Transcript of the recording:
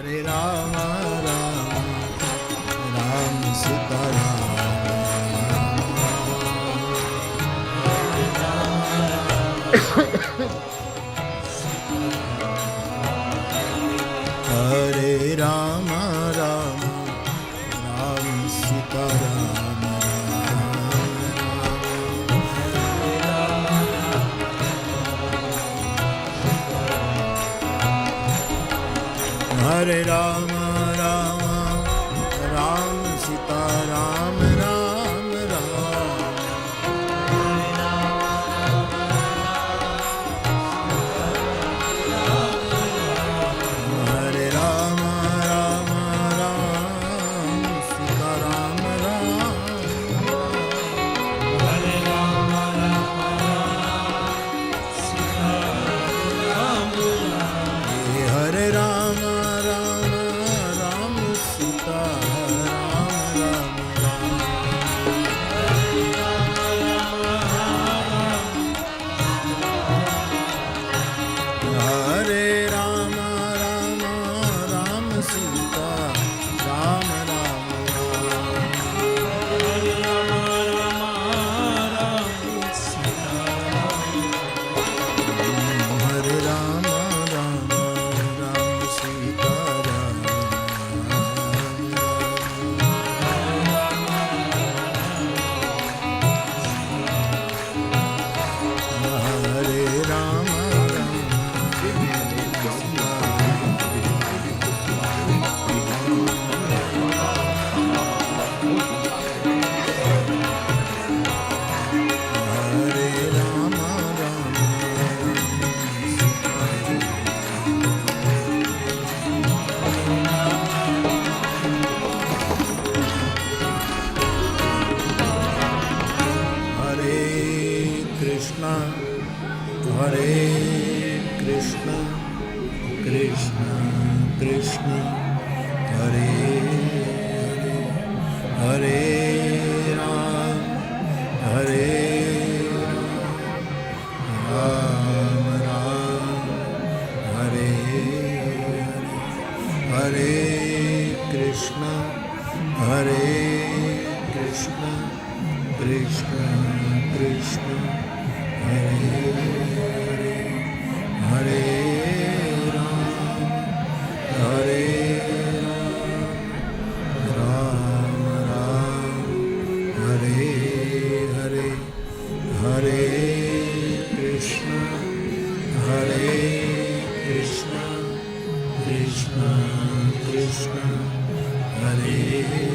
Hare Ram Ram Ram Sitaram. Hare Ram Ram Ram Sitaram. Hare Ram Ram Ram Sitaram Ram Ram. Hare Ram Ram Ram Sitaram Ram. Hare Ram Ram Sitaram. Hare Ram Hare Krishna Krishna Krishna Hare Hare Hare Ram Hare Ram Ram Hare Hare Krishna Krishna Krishna Krishna Hare Hare Ram Hare Ram Ram Hare Hare Hare Krishna Krishna Krishna Hare